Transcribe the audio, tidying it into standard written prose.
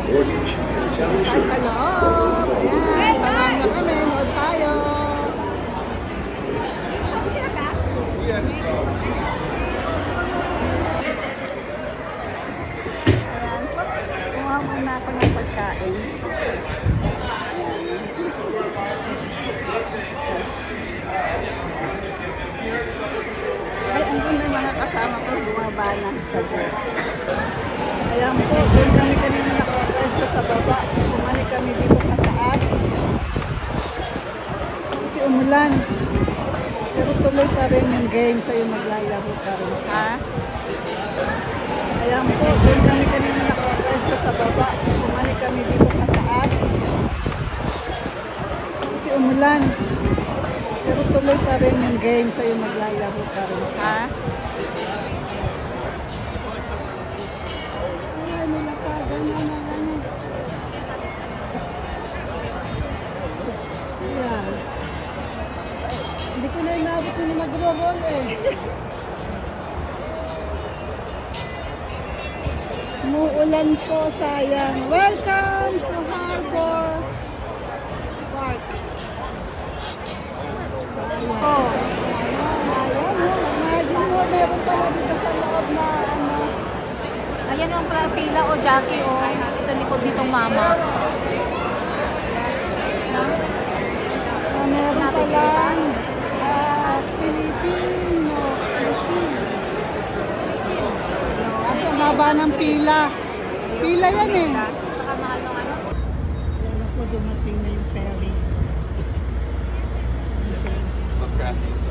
mortgage and town insurance. Hello! Ayan, samahan niyo kami. Nood tayo. Ayan po. Kumuha muna ako ng pagkain. Ay, ang ganda yung mga kasama ko. Bumaba na sa bed. Ayan po. Doon kami kanina nakapwesto sa baba. Bumalik kami dito sa taas. Kasi umulan. Pero tuloy pa rin yung game sa'yo naglalaro pa rin. Ha? Ayan po. Doon kami kanina nakapwesto sa baba. Bumalik kami dito sa taas. Kasi umulan. Pero tuloy pa rin yung game sa'yo naglalaro pa rin. Ha? Ay, nilatagan na ano. Ayan. Hindi ko na inabot yung nagro-roll eh. Umuulan po, sayang. Welcome to Harbor Park. Oh. Ayan, imagine mo, meron pala dito sa loob na ano. Ayan ang pila o Jackie o. Ito likod ditong mama. Meron palang Filipino cuisine. Asa baba ng pila. Pila yan eh. Saka mahal ng ano. Ayan ako, dumating na yung ferry. Some crafties.